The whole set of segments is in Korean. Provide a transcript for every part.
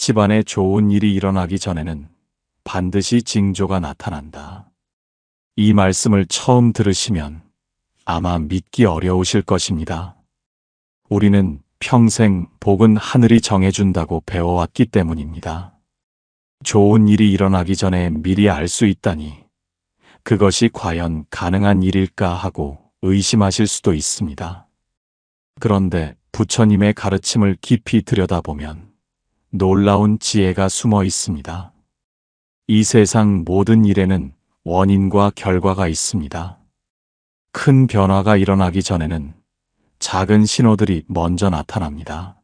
집안에 좋은 일이 일어나기 전에는 반드시 징조가 나타난다. 이 말씀을 처음 들으시면 아마 믿기 어려우실 것입니다. 우리는 평생 복은 하늘이 정해준다고 배워왔기 때문입니다. 좋은 일이 일어나기 전에 미리 알 수 있다니 그것이 과연 가능한 일일까 하고 의심하실 수도 있습니다. 그런데 부처님의 가르침을 깊이 들여다보면 놀라운 지혜가 숨어 있습니다. 이 세상 모든 일에는 원인과 결과가 있습니다. 큰 변화가 일어나기 전에는 작은 신호들이 먼저 나타납니다.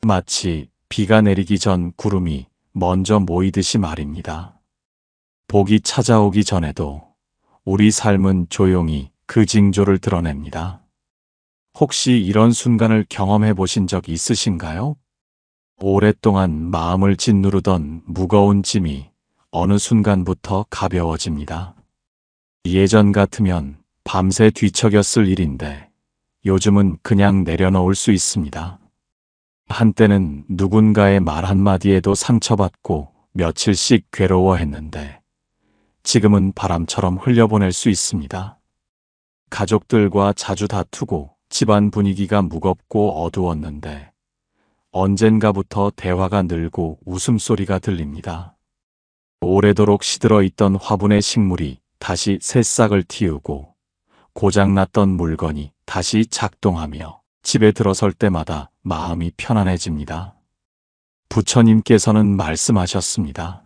마치 비가 내리기 전 구름이 먼저 모이듯이 말입니다. 복이 찾아오기 전에도 우리 삶은 조용히 그 징조를 드러냅니다. 혹시 이런 순간을 경험해 보신 적 있으신가요? 오랫동안 마음을 짓누르던 무거운 짐이 어느 순간부터 가벼워집니다. 예전 같으면 밤새 뒤척였을 일인데 요즘은 그냥 내려놓을 수 있습니다. 한때는 누군가의 말 한마디에도 상처받고 며칠씩 괴로워했는데 지금은 바람처럼 흘려보낼 수 있습니다. 가족들과 자주 다투고 집안 분위기가 무겁고 어두웠는데 언젠가부터 대화가 늘고 웃음소리가 들립니다. 오래도록 시들어 있던 화분의 식물이 다시 새싹을 틔우고 고장났던 물건이 다시 작동하며 집에 들어설 때마다 마음이 편안해집니다. 부처님께서는 말씀하셨습니다.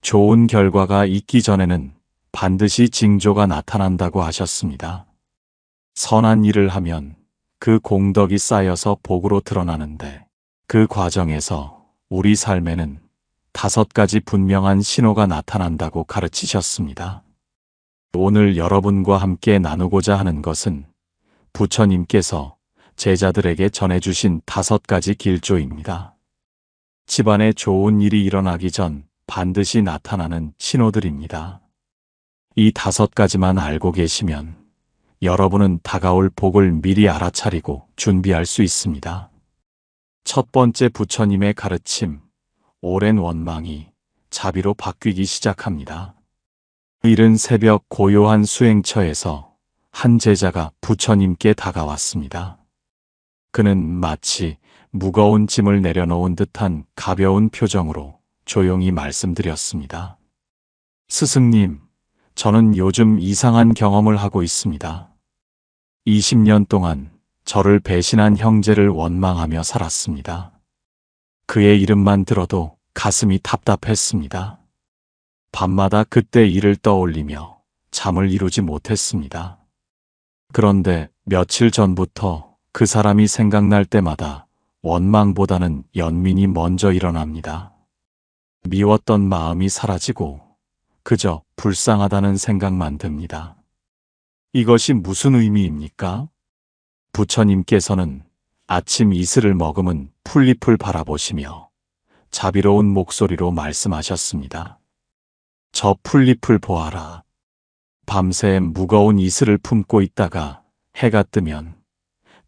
좋은 결과가 있기 전에는 반드시 징조가 나타난다고 하셨습니다. 선한 일을 하면 그 공덕이 쌓여서 복으로 드러나는데 그 과정에서 우리 삶에는 5가지 분명한 신호가 나타난다고 가르치셨습니다. 오늘 여러분과 함께 나누고자 하는 것은 부처님께서 제자들에게 전해주신 5가지 길조입니다. 집안에 좋은 일이 일어나기 전 반드시 나타나는 신호들입니다. 이 5가지만 알고 계시면 여러분은 다가올 복을 미리 알아차리고 준비할 수 있습니다. 첫 번째, 부처님의 가르침, 오랜 원망이 자비로 바뀌기 시작합니다. 이른 새벽 고요한 수행처에서 한 제자가 부처님께 다가왔습니다. 그는 마치 무거운 짐을 내려놓은 듯한 가벼운 표정으로 조용히 말씀드렸습니다. 스승님, 저는 요즘 이상한 경험을 하고 있습니다. 20년 동안 저를 배신한 형제를 원망하며 살았습니다. 그의 이름만 들어도 가슴이 답답했습니다. 밤마다 그때 일을 떠올리며 잠을 이루지 못했습니다. 그런데 며칠 전부터 그 사람이 생각날 때마다 원망보다는 연민이 먼저 일어납니다. 미웠던 마음이 사라지고 그저 불쌍하다는 생각만 듭니다. 이것이 무슨 의미입니까? 부처님께서는 아침 이슬을 머금은 풀잎을 바라보시며 자비로운 목소리로 말씀하셨습니다. 저 풀잎을 보아라. 밤새 무거운 이슬을 품고 있다가 해가 뜨면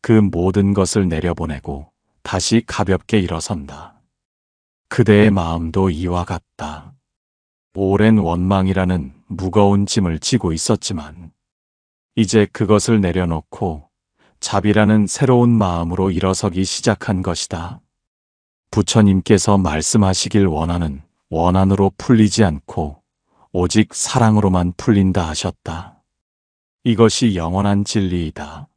그 모든 것을 내려보내고 다시 가볍게 일어선다. 그대의 마음도 이와 같다. 오랜 원망이라는 무거운 짐을 지고 있었지만 이제 그것을 내려놓고 자비라는 새로운 마음으로 일어서기 시작한 것이다. 부처님께서 말씀하시길 원하는 원한으로 풀리지 않고 오직 사랑으로만 풀린다 하셨다. 이것이 영원한 진리이다.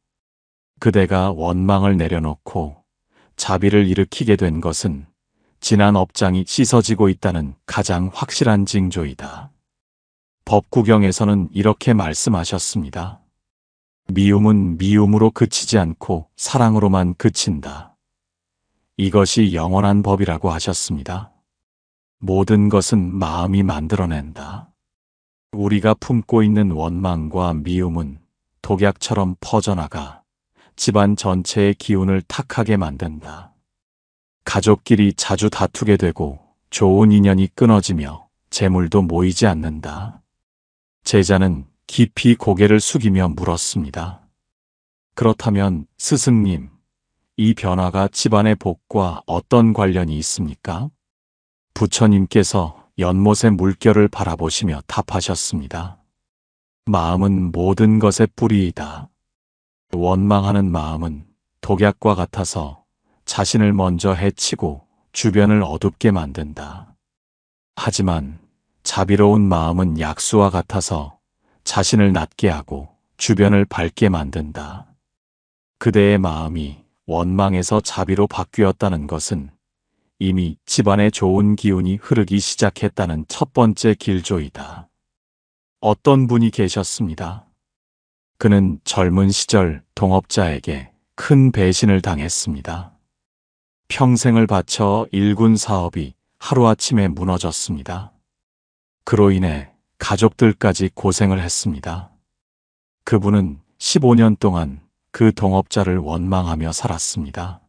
그대가 원망을 내려놓고 자비를 일으키게 된 것은 지난 업장이 씻어지고 있다는 가장 확실한 징조이다. 법구경에서는 이렇게 말씀하셨습니다. 미움은 미움으로 그치지 않고 사랑으로만 그친다. 이것이 영원한 법이라고 하셨습니다. 모든 것은 마음이 만들어낸다. 우리가 품고 있는 원망과 미움은 독약처럼 퍼져나가 집안 전체의 기운을 탁하게 만든다. 가족끼리 자주 다투게 되고 좋은 인연이 끊어지며 재물도 모이지 않는다. 제자는 깊이 고개를 숙이며 물었습니다. 그렇다면 스승님, 이 변화가 집안의 복과 어떤 관련이 있습니까? 부처님께서 연못의 물결을 바라보시며 답하셨습니다. 마음은 모든 것의 뿌리이다. 원망하는 마음은 독약과 같아서 자신을 먼저 해치고 주변을 어둡게 만든다. 하지만 자비로운 마음은 약수와 같아서 자신을 낮게 하고 주변을 밝게 만든다. 그대의 마음이 원망에서 자비로 바뀌었다는 것은 이미 집안에 좋은 기운이 흐르기 시작했다는 첫 번째 길조이다. 어떤 분이 계셨습니다. 그는 젊은 시절 동업자에게 큰 배신을 당했습니다. 평생을 바쳐 일군 사업이 하루아침에 무너졌습니다. 그로 인해 가족들까지 고생을 했습니다. 그분은 15년 동안 그 동업자를 원망하며 살았습니다.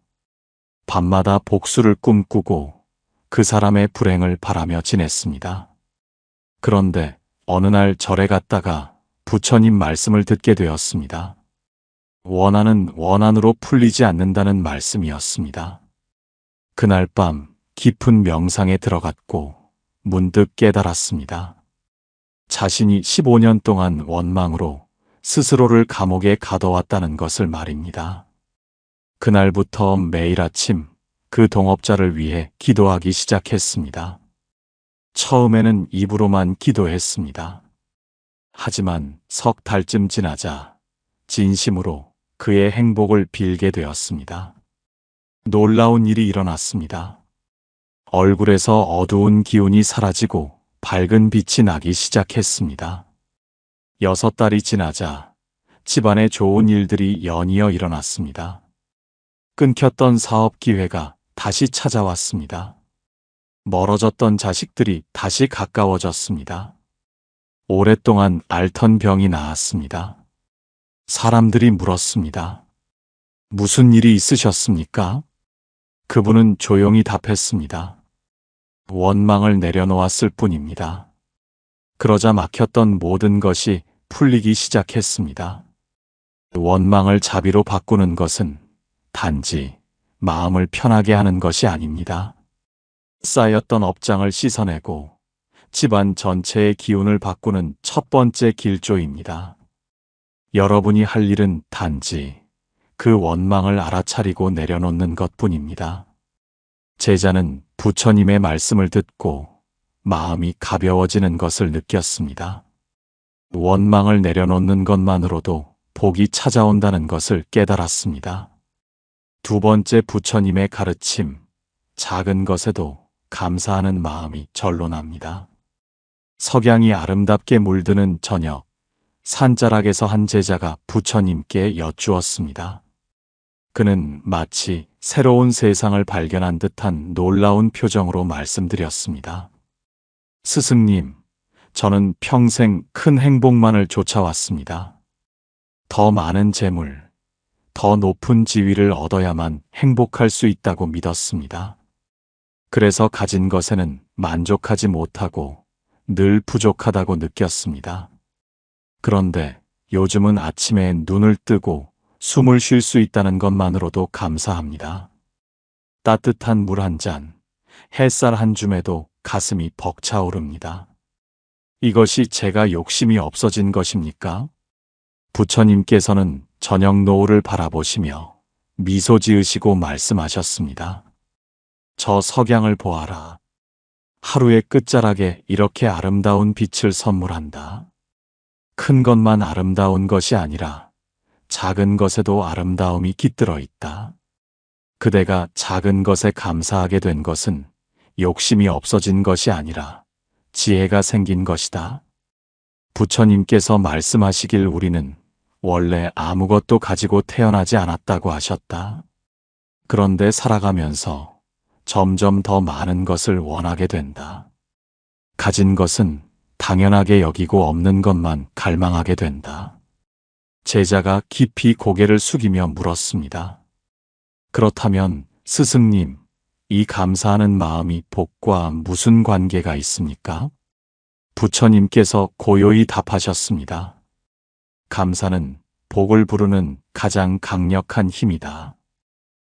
밤마다 복수를 꿈꾸고 그 사람의 불행을 바라며 지냈습니다. 그런데 어느 날 절에 갔다가 부처님 말씀을 듣게 되었습니다. 원한은 원한으로 풀리지 않는다는 말씀이었습니다. 그날 밤 깊은 명상에 들어갔고 문득 깨달았습니다. 자신이 15년 동안 원망으로 스스로를 감옥에 가둬왔다는 것을 말입니다. 그날부터 매일 아침 그 동업자를 위해 기도하기 시작했습니다. 처음에는 입으로만 기도했습니다. 하지만 석 달쯤 지나자 진심으로 그의 행복을 빌게 되었습니다. 놀라운 일이 일어났습니다. 얼굴에서 어두운 기운이 사라지고 밝은 빛이 나기 시작했습니다. 6달이 지나자 집안에 좋은 일들이 연이어 일어났습니다. 끊겼던 사업 기회가 다시 찾아왔습니다. 멀어졌던 자식들이 다시 가까워졌습니다. 오랫동안 앓던 병이 나았습니다. 사람들이 물었습니다. 무슨 일이 있으셨습니까? 그분은 조용히 답했습니다. 원망을 내려놓았을 뿐입니다. 그러자 막혔던 모든 것이 풀리기 시작했습니다. 원망을 자비로 바꾸는 것은 단지 마음을 편하게 하는 것이 아닙니다. 쌓였던 업장을 씻어내고 집안 전체의 기운을 바꾸는 첫 번째 길조입니다. 여러분이 할 일은 단지 그 원망을 알아차리고 내려놓는 것뿐입니다. 제자는 부처님의 말씀을 듣고 마음이 가벼워지는 것을 느꼈습니다. 원망을 내려놓는 것만으로도 복이 찾아온다는 것을 깨달았습니다. 두 번째 부처님의 가르침, 작은 것에도 감사하는 마음이 절로 납니다. 석양이 아름답게 물드는 저녁, 산자락에서 한 제자가 부처님께 여쭈었습니다. 그는 마치 새로운 세상을 발견한 듯한 놀라운 표정으로 말씀드렸습니다. 스승님, 저는 평생 큰 행복만을 쫓아왔습니다. 더 많은 재물, 더 높은 지위를 얻어야만 행복할 수 있다고 믿었습니다. 그래서 가진 것에는 만족하지 못하고 늘 부족하다고 느꼈습니다. 그런데 요즘은 아침에 눈을 뜨고 숨을 쉴 수 있다는 것만으로도 감사합니다. 따뜻한 물 한 잔, 햇살 한 줌에도 가슴이 벅차오릅니다. 이것이 제가 욕심이 없어진 것입니까? 부처님께서는 저녁 노을을 바라보시며 미소 지으시고 말씀하셨습니다. 저 석양을 보아라. 하루의 끝자락에 이렇게 아름다운 빛을 선물한다. 큰 것만 아름다운 것이 아니라 작은 것에도 아름다움이 깃들어 있다. 그대가 작은 것에 감사하게 된 것은 욕심이 없어진 것이 아니라 지혜가 생긴 것이다. 부처님께서 말씀하시길 우리는 원래 아무것도 가지고 태어나지 않았다고 하셨다. 그런데 살아가면서 점점 더 많은 것을 원하게 된다. 가진 것은 당연하게 여기고 없는 것만 갈망하게 된다. 제자가 깊이 고개를 숙이며 물었습니다. 그렇다면 스승님, 이 감사하는 마음이 복과 무슨 관계가 있습니까? 부처님께서 고요히 답하셨습니다. 감사는 복을 부르는 가장 강력한 힘이다.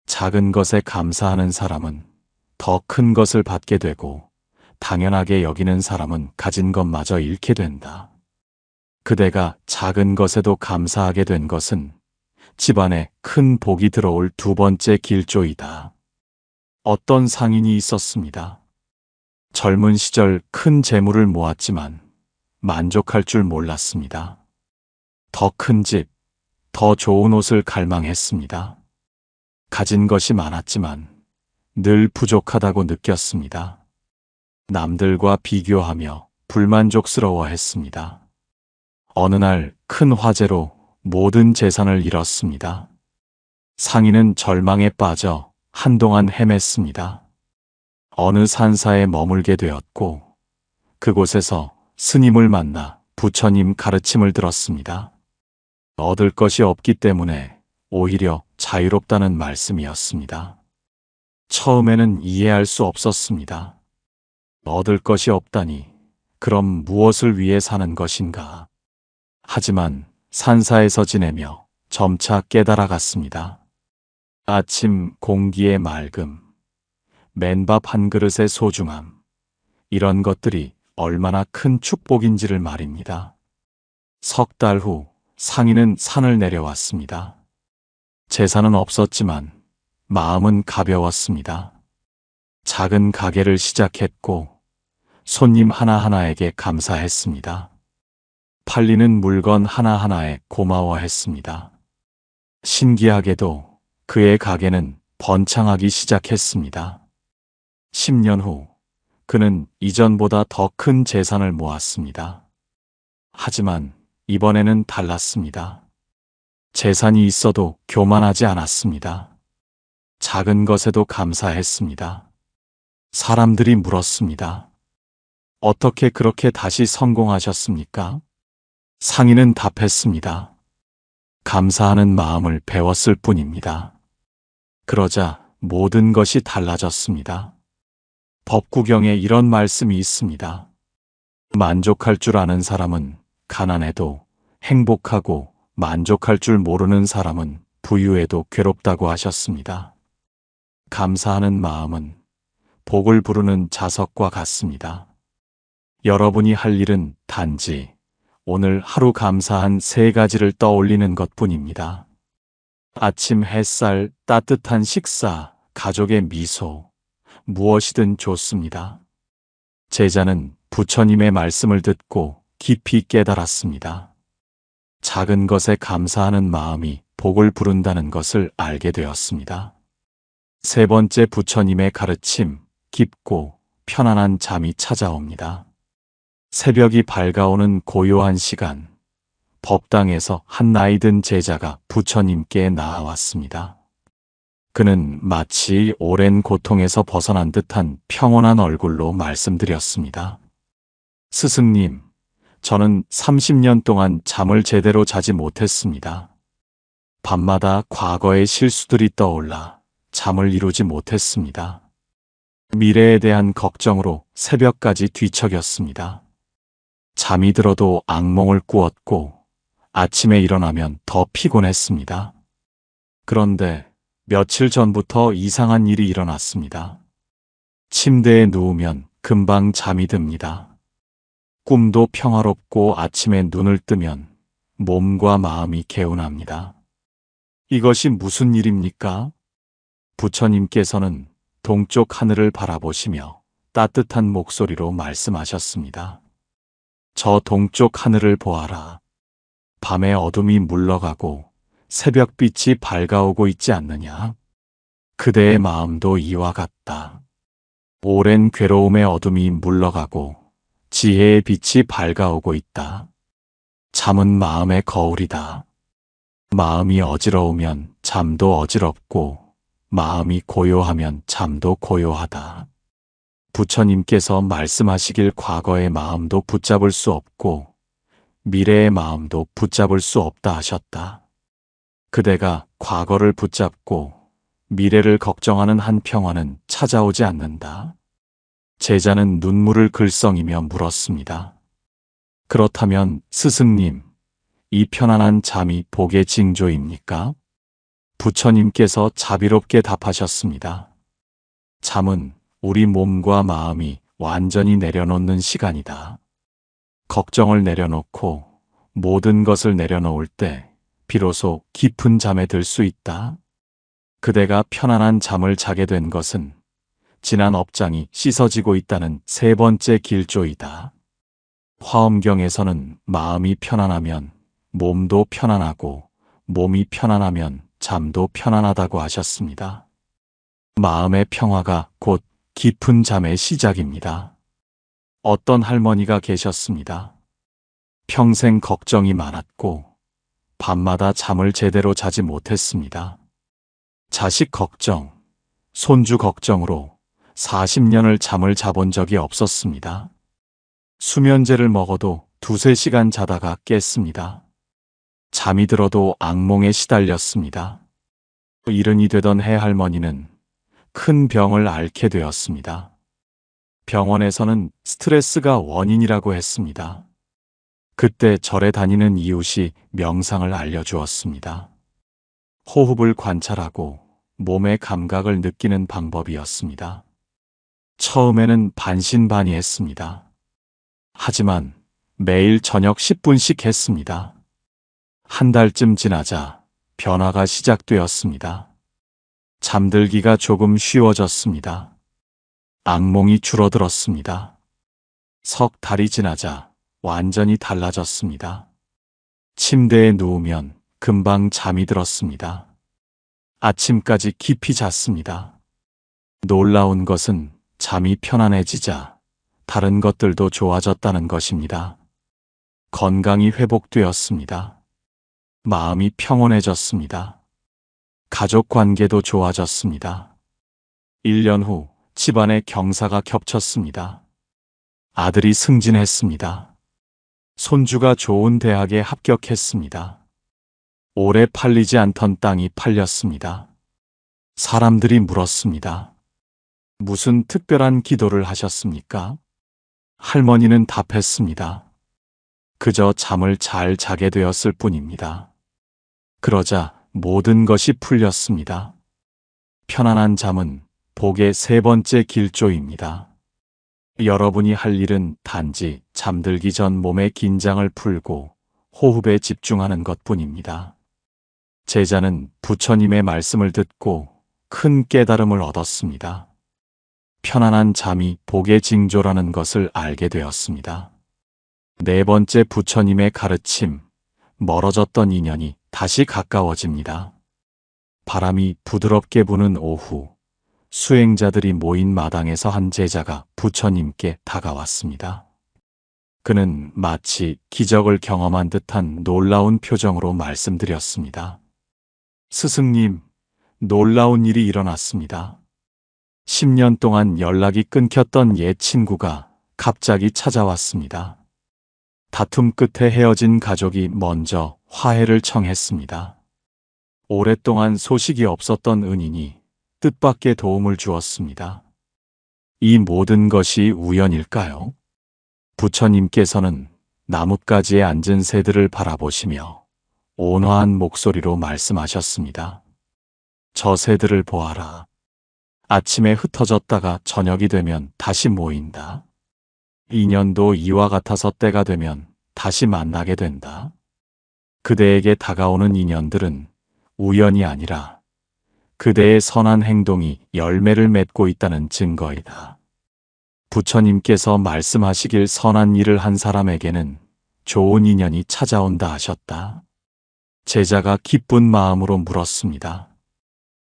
작은 것에 감사하는 사람은 더 큰 것을 받게 되고 당연하게 여기는 사람은 가진 것마저 잃게 된다. 그대가 작은 것에도 감사하게 된 것은 집안에 큰 복이 들어올 두 번째 길조이다. 어떤 상인이 있었습니다. 젊은 시절 큰 재물을 모았지만 만족할 줄 몰랐습니다. 더 큰 집, 더 좋은 옷을 갈망했습니다. 가진 것이 많았지만 늘 부족하다고 느꼈습니다. 남들과 비교하며 불만족스러워했습니다. 어느 날 큰 화재로 모든 재산을 잃었습니다. 상인은 절망에 빠져 한동안 헤맸습니다. 어느 산사에 머물게 되었고 그곳에서 스님을 만나 부처님 가르침을 들었습니다. 얻을 것이 없기 때문에 오히려 자유롭다는 말씀이었습니다. 처음에는 이해할 수 없었습니다. 얻을 것이 없다니 그럼 무엇을 위해 사는 것인가? 하지만 산사에서 지내며 점차 깨달아갔습니다. 아침 공기의 맑음, 맨밥 한 그릇의 소중함, 이런 것들이 얼마나 큰 축복인지를 말입니다. 석 달 후 상인은 산을 내려왔습니다. 재산은 없었지만 마음은 가벼웠습니다. 작은 가게를 시작했고 손님 하나하나에게 감사했습니다. 팔리는 물건 하나하나에 고마워했습니다. 신기하게도 그의 가게는 번창하기 시작했습니다. 10년 후 그는 이전보다 더 큰 재산을 모았습니다. 하지만 이번에는 달랐습니다. 재산이 있어도 교만하지 않았습니다. 작은 것에도 감사했습니다. 사람들이 물었습니다. 어떻게 그렇게 다시 성공하셨습니까? 상인은 답했습니다. 감사하는 마음을 배웠을 뿐입니다. 그러자 모든 것이 달라졌습니다. 법구경에 이런 말씀이 있습니다. 만족할 줄 아는 사람은 가난해도 행복하고 만족할 줄 모르는 사람은 부유해도 괴롭다고 하셨습니다. 감사하는 마음은 복을 부르는 자석과 같습니다. 여러분이 할 일은 단지 오늘 하루 감사한 3가지를 떠올리는 것뿐입니다. 아침 햇살, 따뜻한 식사, 가족의 미소, 무엇이든 좋습니다. 제자는 부처님의 말씀을 듣고 깊이 깨달았습니다. 작은 것에 감사하는 마음이 복을 부른다는 것을 알게 되었습니다. 세 번째, 부처님의 가르침, 깊고 편안한 잠이 찾아옵니다. 새벽이 밝아오는 고요한 시간, 법당에서 한 나이 든 제자가 부처님께 나아왔습니다. 그는 마치 오랜 고통에서 벗어난 듯한 평온한 얼굴로 말씀드렸습니다. 스승님, 저는 30년 동안 잠을 제대로 자지 못했습니다. 밤마다 과거의 실수들이 떠올라 잠을 이루지 못했습니다. 미래에 대한 걱정으로 새벽까지 뒤척였습니다. 잠이 들어도 악몽을 꾸었고 아침에 일어나면 더 피곤했습니다. 그런데 며칠 전부터 이상한 일이 일어났습니다. 침대에 누우면 금방 잠이 듭니다. 꿈도 평화롭고 아침에 눈을 뜨면 몸과 마음이 개운합니다. 이것이 무슨 일입니까? 부처님께서는 동쪽 하늘을 바라보시며 따뜻한 목소리로 말씀하셨습니다. 저 동쪽 하늘을 보아라. 밤의 어둠이 물러가고 새벽빛이 밝아오고 있지 않느냐? 그대의 마음도 이와 같다. 오랜 괴로움의 어둠이 물러가고 지혜의 빛이 밝아오고 있다. 잠은 마음의 거울이다. 마음이 어지러우면 잠도 어지럽고 마음이 고요하면 잠도 고요하다. 부처님께서 말씀하시길 과거의 마음도 붙잡을 수 없고 미래의 마음도 붙잡을 수 없다 하셨다. 그대가 과거를 붙잡고 미래를 걱정하는 한 평화는 찾아오지 않는다. 제자는 눈물을 글썽이며 물었습니다. 그렇다면 스승님, 이 편안한 잠이 복의 징조입니까? 부처님께서 자비롭게 답하셨습니다. 잠은 우리 몸과 마음이 완전히 내려놓는 시간이다. 걱정을 내려놓고 모든 것을 내려놓을 때 비로소 깊은 잠에 들 수 있다. 그대가 편안한 잠을 자게 된 것은 지난 업장이 씻어지고 있다는 세 번째 길조이다. 화엄경에서는 마음이 편안하면 몸도 편안하고 몸이 편안하면 잠도 편안하다고 하셨습니다. 마음의 평화가 곧 깊은 잠의 시작입니다. 어떤 할머니가 계셨습니다. 평생 걱정이 많았고 밤마다 잠을 제대로 자지 못했습니다. 자식 걱정, 손주 걱정으로 40년을 잠을 자본 적이 없었습니다. 수면제를 먹어도 2~3시간 자다가 깼습니다. 잠이 들어도 악몽에 시달렸습니다. 일흔이 되던 해 할머니는 큰 병을 앓게 되었습니다. 병원에서는 스트레스가 원인이라고 했습니다. 그때 절에 다니는 이웃이 명상을 알려주었습니다. 호흡을 관찰하고 몸의 감각을 느끼는 방법이었습니다. 처음에는 반신반의했습니다. 하지만 매일 저녁 10분씩 했습니다. 한 달쯤 지나자 변화가 시작되었습니다. 잠들기가 조금 쉬워졌습니다. 악몽이 줄어들었습니다. 석 달이 지나자 완전히 달라졌습니다. 침대에 누우면 금방 잠이 들었습니다. 아침까지 깊이 잤습니다. 놀라운 것은 잠이 편안해지자 다른 것들도 좋아졌다는 것입니다. 건강이 회복되었습니다. 마음이 평온해졌습니다. 가족 관계도 좋아졌습니다. 1년 후 집안에 경사가 겹쳤습니다. 아들이 승진했습니다. 손주가 좋은 대학에 합격했습니다. 오래 팔리지 않던 땅이 팔렸습니다. 사람들이 물었습니다. 무슨 특별한 기도를 하셨습니까? 할머니는 답했습니다. 그저 잠을 잘 자게 되었을 뿐입니다. 그러자 모든 것이 풀렸습니다. 편안한 잠은 복의 세 번째 길조입니다. 여러분이 할 일은 단지 잠들기 전 몸의 긴장을 풀고 호흡에 집중하는 것뿐입니다. 제자는 부처님의 말씀을 듣고 큰 깨달음을 얻었습니다. 편안한 잠이 복의 징조라는 것을 알게 되었습니다. 네 번째 부처님의 가르침, 멀어졌던 인연이 다시 가까워집니다. 바람이 부드럽게 부는 오후, 수행자들이 모인 마당에서 한 제자가 부처님께 다가왔습니다. 그는 마치 기적을 경험한 듯한 놀라운 표정으로 말씀드렸습니다. 스승님, 놀라운 일이 일어났습니다. 10년 동안 연락이 끊겼던 옛 친구가 갑자기 찾아왔습니다. 다툼 끝에 헤어진 가족이 먼저 화해를 청했습니다. 오랫동안 소식이 없었던 은인이 뜻밖의 도움을 주었습니다. 이 모든 것이 우연일까요? 부처님께서는 나뭇가지에 앉은 새들을 바라보시며 온화한 목소리로 말씀하셨습니다. 저 새들을 보아라. 아침에 흩어졌다가 저녁이 되면 다시 모인다. 인연도 이와 같아서 때가 되면 다시 만나게 된다. 그대에게 다가오는 인연들은 우연이 아니라 그대의 선한 행동이 열매를 맺고 있다는 증거이다. 부처님께서 말씀하시길 선한 일을 한 사람에게는 좋은 인연이 찾아온다 하셨다. 제자가 기쁜 마음으로 물었습니다.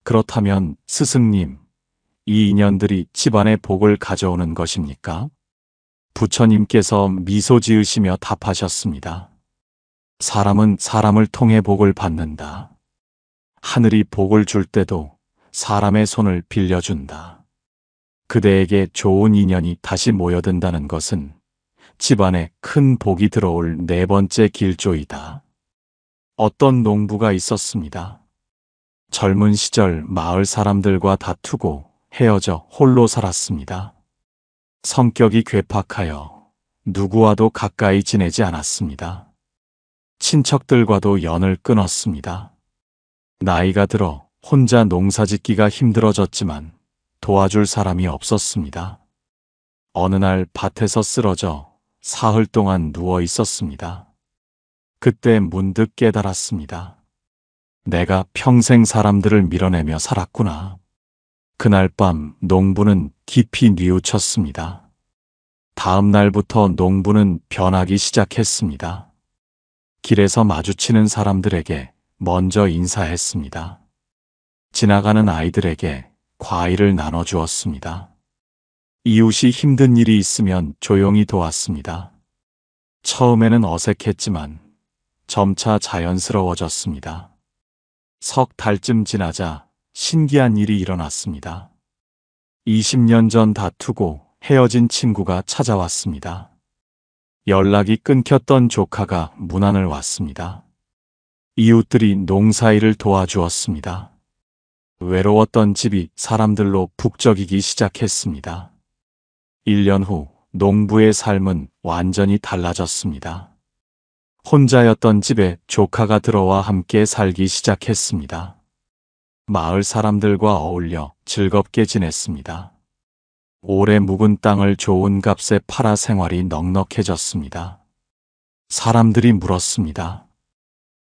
그렇다면 스승님, 이 인연들이 집안의 복을 가져오는 것입니까? 부처님께서 미소 지으시며 답하셨습니다. 사람은 사람을 통해 복을 받는다. 하늘이 복을 줄 때도 사람의 손을 빌려준다. 그대에게 좋은 인연이 다시 모여든다는 것은 집안에 큰 복이 들어올 네 번째 길조이다. 어떤 농부가 있었습니다. 젊은 시절 마을 사람들과 다투고 헤어져 홀로 살았습니다. 성격이 괴팍하여 누구와도 가까이 지내지 않았습니다. 친척들과도 연을 끊었습니다. 나이가 들어 혼자 농사짓기가 힘들어졌지만 도와줄 사람이 없었습니다. 어느 날 밭에서 쓰러져 사흘 동안 누워 있었습니다. 그때 문득 깨달았습니다. 내가 평생 사람들을 밀어내며 살았구나. 그날 밤 농부는 깊이 뉘우쳤습니다. 다음 날부터 농부는 변하기 시작했습니다. 길에서 마주치는 사람들에게 먼저 인사했습니다. 지나가는 아이들에게 과일을 나눠주었습니다. 이웃이 힘든 일이 있으면 조용히 도왔습니다. 처음에는 어색했지만 점차 자연스러워졌습니다. 석 달쯤 지나자 신기한 일이 일어났습니다. 20년 전 다투고 헤어진 친구가 찾아왔습니다. 연락이 끊겼던 조카가 문안을 왔습니다. 이웃들이 농사일을 도와주었습니다. 외로웠던 집이 사람들로 북적이기 시작했습니다. 1년 후 농부의 삶은 완전히 달라졌습니다. 혼자였던 집에 조카가 들어와 함께 살기 시작했습니다. 마을 사람들과 어울려 즐겁게 지냈습니다. 오래 묵은 땅을 좋은 값에 팔아 생활이 넉넉해졌습니다. 사람들이 물었습니다.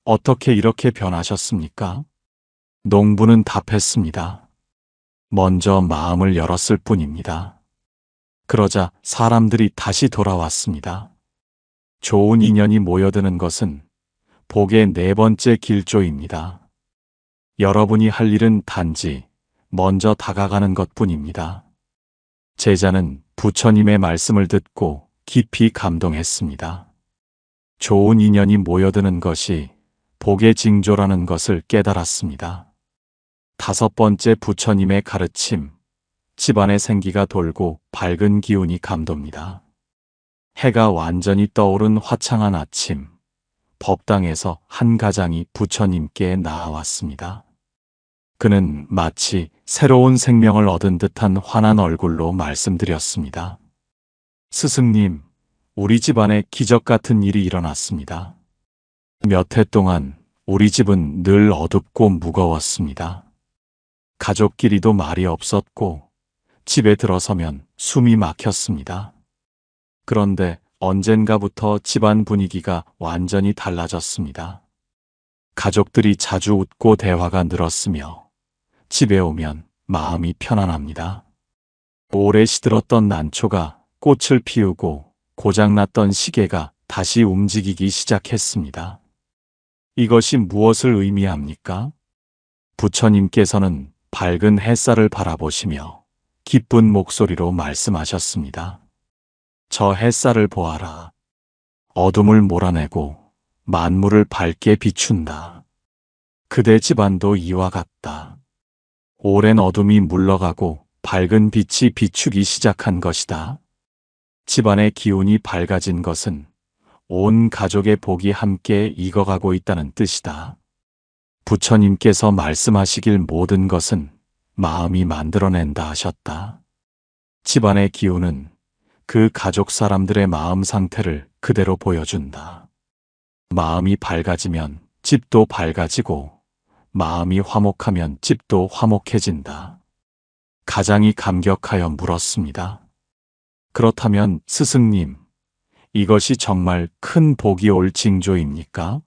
어떻게 이렇게 변하셨습니까? 농부는 답했습니다. 먼저 마음을 열었을 뿐입니다. 그러자 사람들이 다시 돌아왔습니다. 좋은 인연이 모여드는 것은 복의 네 번째 길조입니다. 여러분이 할 일은 단지 먼저 다가가는 것뿐입니다. 제자는 부처님의 말씀을 듣고 깊이 감동했습니다. 좋은 인연이 모여드는 것이 복의 징조라는 것을 깨달았습니다. 다섯 번째 부처님의 가르침, 집안의 생기가 돌고 밝은 기운이 감돕니다. 해가 완전히 떠오른 화창한 아침, 법당에서 한 가장이 부처님께 나아왔습니다. 그는 마치 새로운 생명을 얻은 듯한 환한 얼굴로 말씀드렸습니다. 스승님, 우리 집안에 기적 같은 일이 일어났습니다. 몇 해 동안 우리 집은 늘 어둡고 무거웠습니다. 가족끼리도 말이 없었고 집에 들어서면 숨이 막혔습니다. 그런데 언젠가부터 집안 분위기가 완전히 달라졌습니다. 가족들이 자주 웃고 대화가 늘었으며 집에 오면 마음이 편안합니다. 오래 시들었던 난초가 꽃을 피우고 고장났던 시계가 다시 움직이기 시작했습니다. 이것이 무엇을 의미합니까? 부처님께서는 밝은 햇살을 바라보시며 기쁜 목소리로 말씀하셨습니다. 저 햇살을 보아라. 어둠을 몰아내고 만물을 밝게 비춘다. 그대 집안도 이와 같다. 오랜 어둠이 물러가고 밝은 빛이 비추기 시작한 것이다. 집안의 기운이 밝아진 것은 온 가족의 복이 함께 익어가고 있다는 뜻이다. 부처님께서 말씀하시길 모든 것은 마음이 만들어낸다 하셨다. 집안의 기운은 그 가족 사람들의 마음 상태를 그대로 보여준다. 마음이 밝아지면 집도 밝아지고 마음이 화목하면 집도 화목해진다. 가장이 감격하여 물었습니다. 그렇다면 스승님, 이것이 정말 큰 복이 올 징조입니까?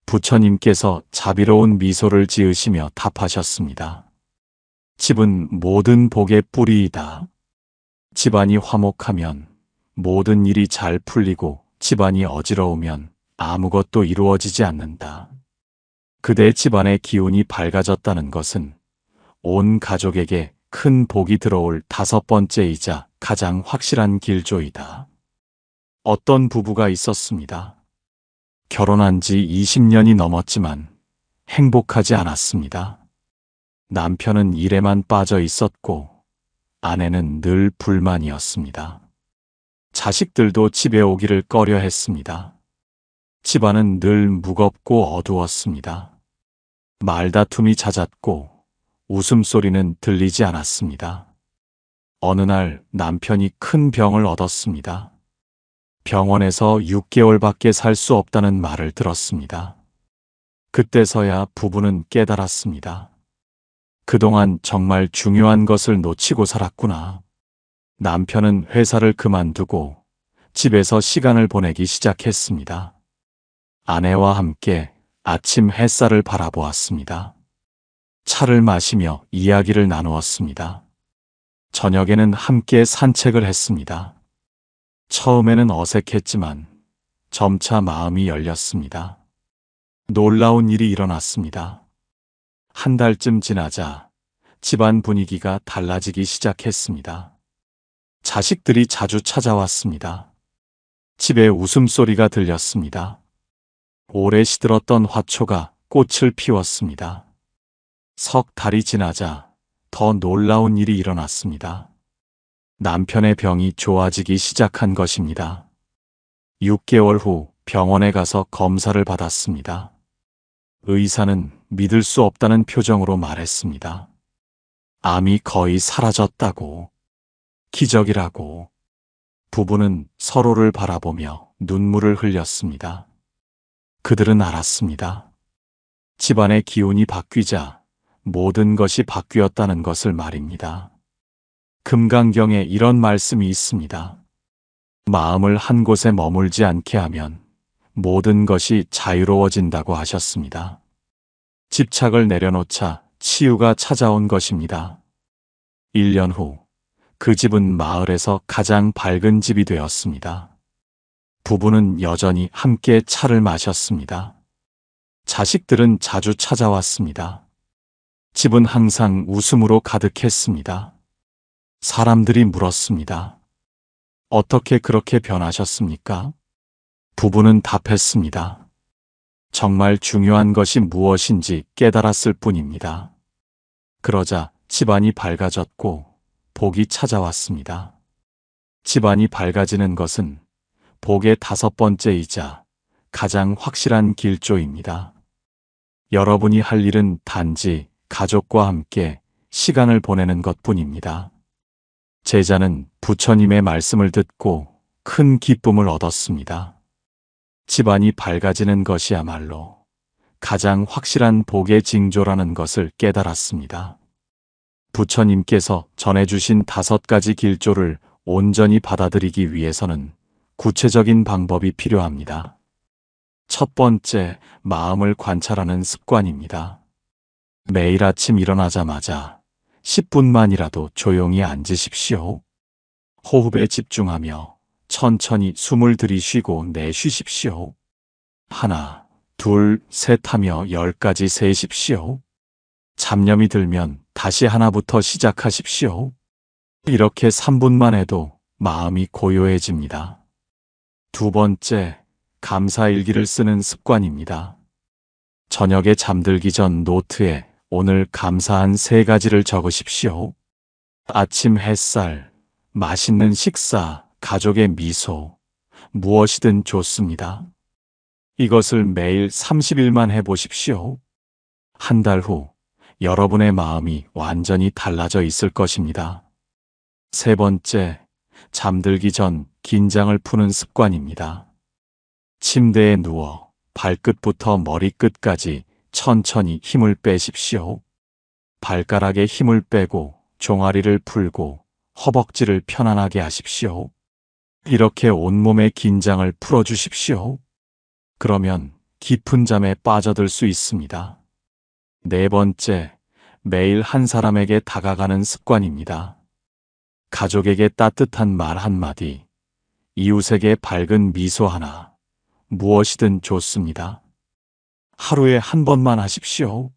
부처님께서 자비로운 미소를 지으시며 답하셨습니다. 집은 모든 복의 뿌리이다. 집안이 화목하면 모든 일이 잘 풀리고 집안이 어지러우면 아무것도 이루어지지 않는다. 그대 집안의 기운이 밝아졌다는 것은 온 가족에게 큰 복이 들어올 다섯 번째이자 가장 확실한 길조이다. 어떤 부부가 있었습니다. 결혼한 지 20년이 넘었지만 행복하지 않았습니다. 남편은 일에만 빠져 있었고 아내는 늘 불만이었습니다. 자식들도 집에 오기를 꺼려 했습니다. 집안은 늘 무겁고 어두웠습니다. 말다툼이 잦았고 웃음소리는 들리지 않았습니다. 어느 날 남편이 큰 병을 얻었습니다. 병원에서 6개월밖에 살 수 없다는 말을 들었습니다. 그때서야 부부는 깨달았습니다. 그동안 정말 중요한 것을 놓치고 살았구나. 남편은 회사를 그만두고 집에서 시간을 보내기 시작했습니다. 아내와 함께 아침 햇살을 바라보았습니다. 차를 마시며 이야기를 나누었습니다. 저녁에는 함께 산책을 했습니다. 처음에는 어색했지만 점차 마음이 열렸습니다. 놀라운 일이 일어났습니다. 한 달쯤 지나자 집안 분위기가 달라지기 시작했습니다. 자식들이 자주 찾아왔습니다. 집에 웃음소리가 들렸습니다. 오래 시들었던 화초가 꽃을 피웠습니다. 석 달이 지나자 더 놀라운 일이 일어났습니다. 남편의 병이 좋아지기 시작한 것입니다. 6개월 후 병원에 가서 검사를 받았습니다. 의사는 믿을 수 없다는 표정으로 말했습니다. 암이 거의 사라졌다고, 기적이라고. 부부는 서로를 바라보며 눈물을 흘렸습니다. 그들은 알았습니다. 집안의 기운이 바뀌자 모든 것이 바뀌었다는 것을 말입니다. 금강경에 이런 말씀이 있습니다. 마음을 한 곳에 머물지 않게 하면 모든 것이 자유로워진다고 하셨습니다. 집착을 내려놓자 치유가 찾아온 것입니다. 1년 후 그 집은 마을에서 가장 밝은 집이 되었습니다. 부부는 여전히 함께 차를 마셨습니다. 자식들은 자주 찾아왔습니다. 집은 항상 웃음으로 가득했습니다. 사람들이 물었습니다. 어떻게 그렇게 변하셨습니까? 부부는 답했습니다. 정말 중요한 것이 무엇인지 깨달았을 뿐입니다. 그러자 집안이 밝아졌고 복이 찾아왔습니다. 집안이 밝아지는 것은 복의 5번째이자 가장 확실한 길조입니다. 여러분이 할 일은 단지 가족과 함께 시간을 보내는 것뿐입니다. 제자는 부처님의 말씀을 듣고 큰 기쁨을 얻었습니다. 집안이 밝아지는 것이야말로 가장 확실한 복의 징조라는 것을 깨달았습니다. 부처님께서 전해주신 5가지 길조를 온전히 받아들이기 위해서는 구체적인 방법이 필요합니다. 첫 번째, 마음을 관찰하는 습관입니다. 매일 아침 일어나자마자 10분만이라도 조용히 앉으십시오. 호흡에 집중하며 천천히 숨을 들이쉬고 내쉬십시오. 하나, 둘, 셋 하며 10까지 세십시오. 잡념이 들면 다시 하나부터 시작하십시오. 이렇게 3분만 해도 마음이 고요해집니다. 두 번째, 감사일기를 쓰는 습관입니다. 저녁에 잠들기 전 노트에 오늘 감사한 3가지를 적으십시오. 아침 햇살, 맛있는 식사, 가족의 미소, 무엇이든 좋습니다. 이것을 매일 30일만 해보십시오. 한 달 후 여러분의 마음이 완전히 달라져 있을 것입니다. 세 번째, 잠들기 전 긴장을 푸는 습관입니다. 침대에 누워 발끝부터 머리끝까지 천천히 힘을 빼십시오. 발가락에 힘을 빼고 종아리를 풀고 허벅지를 편안하게 하십시오. 이렇게 온몸의 긴장을 풀어주십시오. 그러면 깊은 잠에 빠져들 수 있습니다. 네 번째, 매일 한 사람에게 다가가는 습관입니다. 가족에게 따뜻한 말 한마디, 이웃에게 밝은 미소 하나, 무엇이든 좋습니다. 하루에 한 번만 하십시오.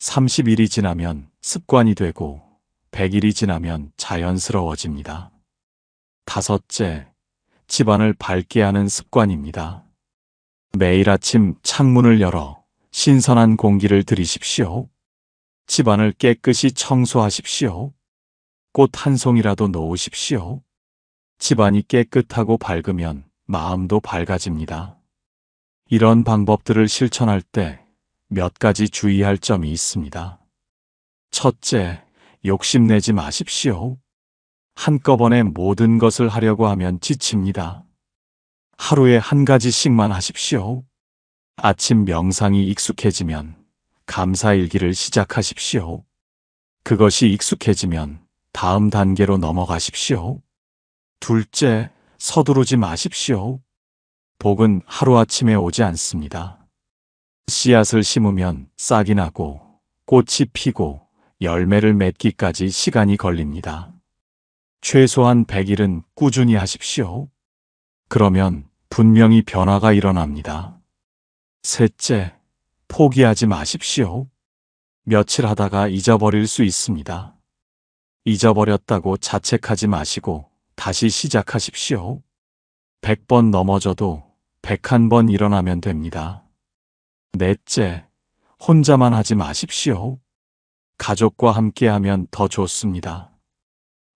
30일이 지나면 습관이 되고 100일이 지나면 자연스러워집니다. 다섯째, 집안을 밝게 하는 습관입니다. 매일 아침 창문을 열어 신선한 공기를 들이십시오. 집안을 깨끗이 청소하십시오. 꽃 한 송이라도 놓으십시오. 집안이 깨끗하고 밝으면 마음도 밝아집니다. 이런 방법들을 실천할 때 몇 가지 주의할 점이 있습니다. 첫째, 욕심내지 마십시오. 한꺼번에 모든 것을 하려고 하면 지칩니다. 하루에 한 가지씩만 하십시오. 아침 명상이 익숙해지면 감사일기를 시작하십시오. 그것이 익숙해지면 다음 단계로 넘어가십시오. 둘째, 서두르지 마십시오. 복은 하루아침에 오지 않습니다. 씨앗을 심으면 싹이 나고 꽃이 피고 열매를 맺기까지 시간이 걸립니다. 최소한 100일은 꾸준히 하십시오. 그러면 분명히 변화가 일어납니다. 셋째, 포기하지 마십시오. 며칠 하다가 잊어버릴 수 있습니다. 잊어버렸다고 자책하지 마시고 다시 시작하십시오. 100번 넘어져도 101번 일어나면 됩니다. 넷째, 혼자만 하지 마십시오. 가족과 함께하면 더 좋습니다.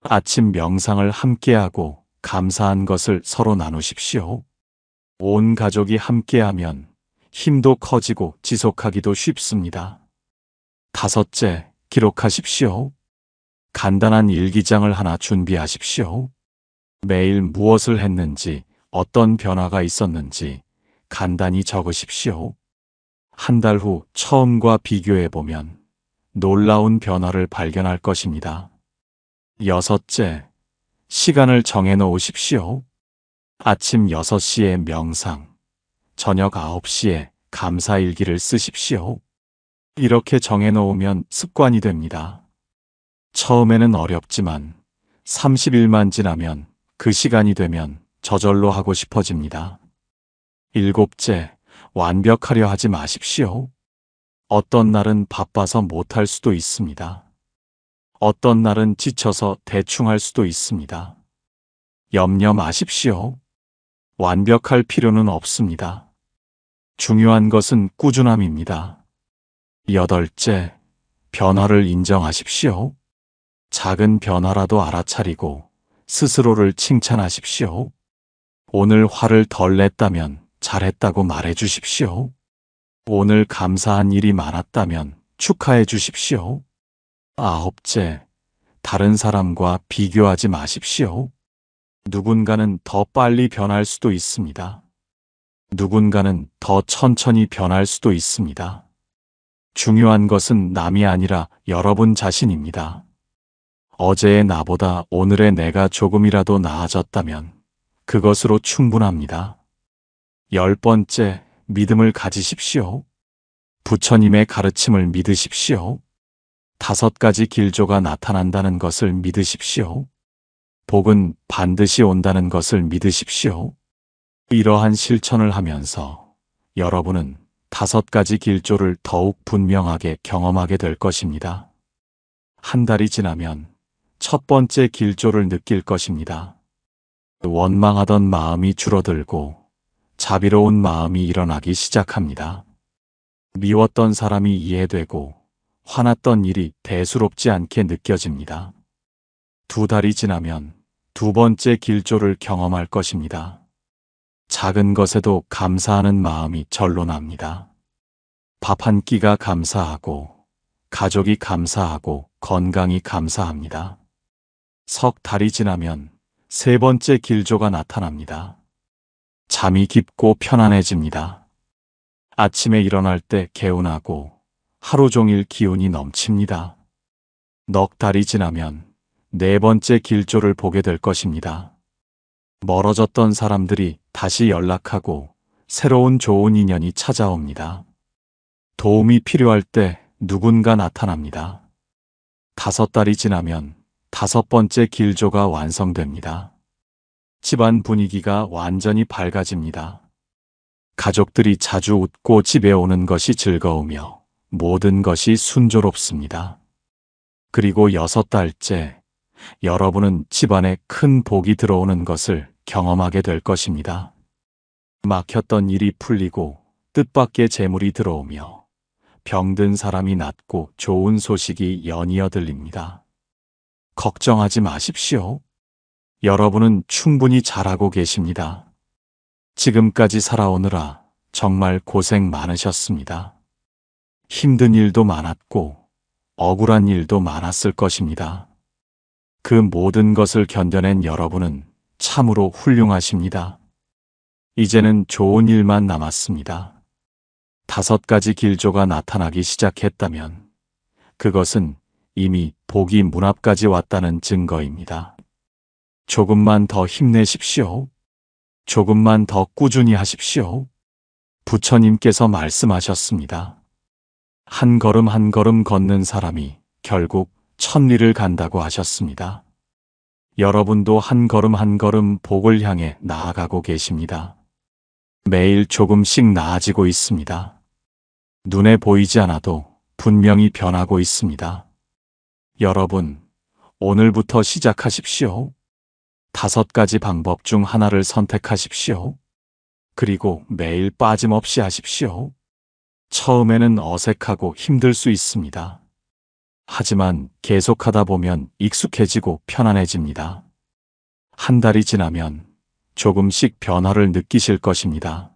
아침 명상을 함께하고 감사한 것을 서로 나누십시오. 온 가족이 함께하면 힘도 커지고 지속하기도 쉽습니다. 다섯째, 기록하십시오. 간단한 일기장을 하나 준비하십시오. 매일 무엇을 했는지, 어떤 변화가 있었는지 간단히 적으십시오. 한 달 후 처음과 비교해보면 놀라운 변화를 발견할 것입니다. 여섯째, 시간을 정해 놓으십시오. 아침 6시에 명상, 저녁 9시에 감사일기를 쓰십시오. 이렇게 정해 놓으면 습관이 됩니다. 처음에는 어렵지만 30일만 지나면 그 시간이 되면 저절로 하고 싶어집니다. 일곱째, 완벽하려 하지 마십시오. 어떤 날은 바빠서 못할 수도 있습니다. 어떤 날은 지쳐서 대충 할 수도 있습니다. 염려 마십시오. 완벽할 필요는 없습니다. 중요한 것은 꾸준함입니다. 여덟째, 변화를 인정하십시오. 작은 변화라도 알아차리고 스스로를 칭찬하십시오. 오늘 화를 덜 냈다면 잘했다고 말해 주십시오. 오늘 감사한 일이 많았다면 축하해 주십시오. 아홉째, 다른 사람과 비교하지 마십시오. 누군가는 더 빨리 변할 수도 있습니다. 누군가는 더 천천히 변할 수도 있습니다. 중요한 것은 남이 아니라 여러분 자신입니다. 어제의 나보다 오늘의 내가 조금이라도 나아졌다면 그것으로 충분합니다. 10번째, 믿음을 가지십시오. 부처님의 가르침을 믿으십시오. 5가지 길조가 나타난다는 것을 믿으십시오. 복은 반드시 온다는 것을 믿으십시오. 이러한 실천을 하면서 여러분은 5가지 길조를 더욱 분명하게 경험하게 될 것입니다. 한 달이 지나면 첫 번째 길조를 느낄 것입니다. 원망하던 마음이 줄어들고 자비로운 마음이 일어나기 시작합니다. 미웠던 사람이 이해되고 화났던 일이 대수롭지 않게 느껴집니다. 2달이 지나면 2번째 길조를 경험할 것입니다. 작은 것에도 감사하는 마음이 절로 납니다. 밥 한 끼가 감사하고 가족이 감사하고 건강이 감사합니다. 3달이 지나면 3번째 길조가 나타납니다. 잠이 깊고 편안해집니다. 아침에 일어날 때 개운하고 하루 종일 기운이 넘칩니다. 넉 달이 지나면 4번째 길조를 보게 될 것입니다. 멀어졌던 사람들이 다시 연락하고 새로운 좋은 인연이 찾아옵니다. 도움이 필요할 때 누군가 나타납니다. 5달이 지나면 5번째 길조가 완성됩니다. 집안 분위기가 완전히 밝아집니다. 가족들이 자주 웃고 집에 오는 것이 즐거우며 모든 것이 순조롭습니다. 그리고 6달째, 여러분은 집안에 큰 복이 들어오는 것을 경험하게 될 것입니다. 막혔던 일이 풀리고 뜻밖의 재물이 들어오며 병든 사람이 낫고 좋은 소식이 연이어 들립니다. 걱정하지 마십시오. 여러분은 충분히 잘하고 계십니다. 지금까지 살아오느라 정말 고생 많으셨습니다. 힘든 일도 많았고 억울한 일도 많았을 것입니다. 그 모든 것을 견뎌낸 여러분은 참으로 훌륭하십니다. 이제는 좋은 일만 남았습니다. 5가지 길조가 나타나기 시작했다면 그것은 이미 복이 문 앞까지 왔다는 증거입니다. 조금만 더 힘내십시오. 조금만 더 꾸준히 하십시오. 부처님께서 말씀하셨습니다. 한 걸음 한 걸음 걷는 사람이 결국 천리를 간다고 하셨습니다. 여러분도 한 걸음 한 걸음 복을 향해 나아가고 계십니다. 매일 조금씩 나아지고 있습니다. 눈에 보이지 않아도 분명히 변하고 있습니다. 여러분, 오늘부터 시작하십시오. 5가지 방법 중 하나를 선택하십시오. 그리고 매일 빠짐없이 하십시오. 처음에는 어색하고 힘들 수 있습니다. 하지만 계속하다 보면 익숙해지고 편안해집니다. 한 달이 지나면 조금씩 변화를 느끼실 것입니다.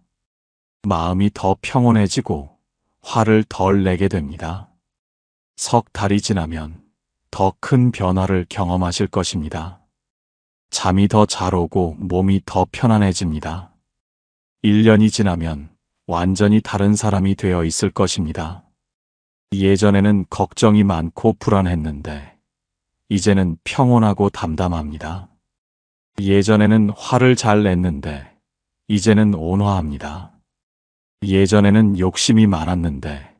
마음이 더 평온해지고 화를 덜 내게 됩니다. 석 달이 지나면 더 큰 변화를 경험하실 것입니다. 잠이 더 잘 오고 몸이 더 편안해집니다. 1년이 지나면 완전히 다른 사람이 되어 있을 것입니다. 예전에는 걱정이 많고 불안했는데 이제는 평온하고 담담합니다. 예전에는 화를 잘 냈는데 이제는 온화합니다. 예전에는 욕심이 많았는데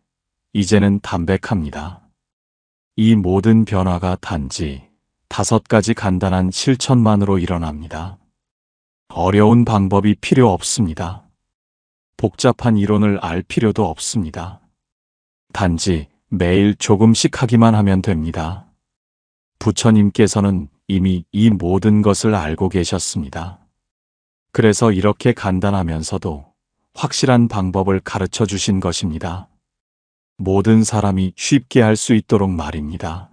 이제는 담백합니다. 이 모든 변화가 단지 5가지 간단한 실천만으로 일어납니다. 어려운 방법이 필요 없습니다. 복잡한 이론을 알 필요도 없습니다. 단지 매일 조금씩 하기만 하면 됩니다. 부처님께서는 이미 이 모든 것을 알고 계셨습니다. 그래서 이렇게 간단하면서도 확실한 방법을 가르쳐 주신 것입니다. 모든 사람이 쉽게 할 수 있도록 말입니다.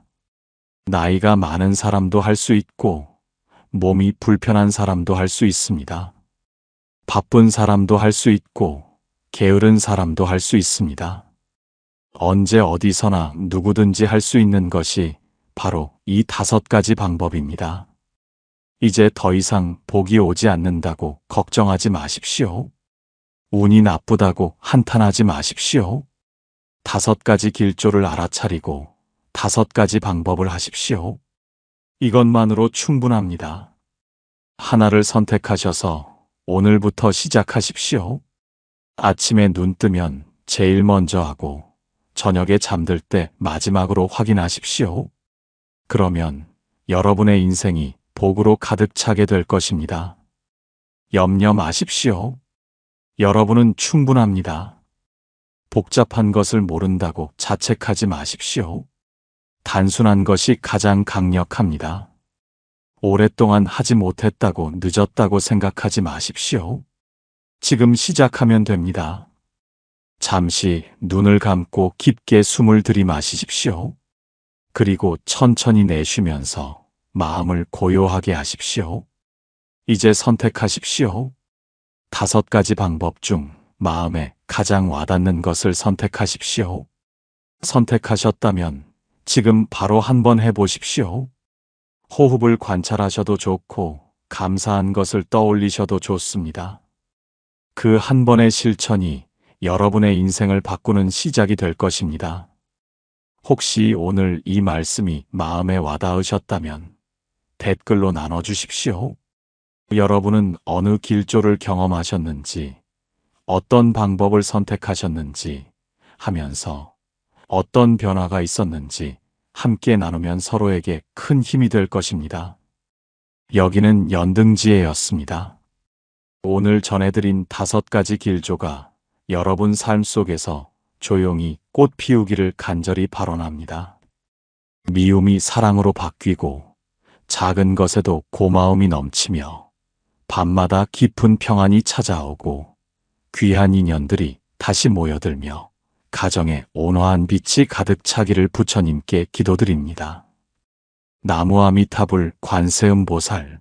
나이가 많은 사람도 할 수 있고 몸이 불편한 사람도 할 수 있습니다. 바쁜 사람도 할 수 있고 게으른 사람도 할 수 있습니다. 언제 어디서나 누구든지 할 수 있는 것이 바로 이 5가지 방법입니다. 이제 더 이상 복이 오지 않는다고 걱정하지 마십시오. 운이 나쁘다고 한탄하지 마십시오. 5가지 길조를 알아차리고 5가지 방법을 하십시오. 이것만으로 충분합니다. 하나를 선택하셔서 오늘부터 시작하십시오. 아침에 눈 뜨면 제일 먼저 하고 저녁에 잠들 때 마지막으로 확인하십시오. 그러면 여러분의 인생이 복으로 가득 차게 될 것입니다. 염려 마십시오. 여러분은 충분합니다. 복잡한 것을 모른다고 자책하지 마십시오. 단순한 것이 가장 강력합니다. 오랫동안 하지 못했다고 늦었다고 생각하지 마십시오. 지금 시작하면 됩니다. 잠시 눈을 감고 깊게 숨을 들이마시십시오. 그리고 천천히 내쉬면서 마음을 고요하게 하십시오. 이제 선택하십시오. 5가지 방법 중 마음에 가장 와닿는 것을 선택하십시오. 선택하셨다면 지금 바로 한번 해보십시오. 호흡을 관찰하셔도 좋고 감사한 것을 떠올리셔도 좋습니다. 그 한 번의 실천이 여러분의 인생을 바꾸는 시작이 될 것입니다. 혹시 오늘 이 말씀이 마음에 와닿으셨다면 댓글로 나눠주십시오. 여러분은 어느 길조를 경험하셨는지, 어떤 방법을 선택하셨는지 하면서 어떤 변화가 있었는지 함께 나누면 서로에게 큰 힘이 될 것입니다. 여기는 연등지혜였습니다. 오늘 전해드린 5가지 길조가 여러분 삶 속에서 조용히 꽃 피우기를 간절히 발원합니다. 미움이 사랑으로 바뀌고 작은 것에도 고마움이 넘치며 밤마다 깊은 평안이 찾아오고 귀한 인연들이 다시 모여들며 가정에 온화한 빛이 가득 차기를 부처님께 기도드립니다. 나무아미타불 관세음보살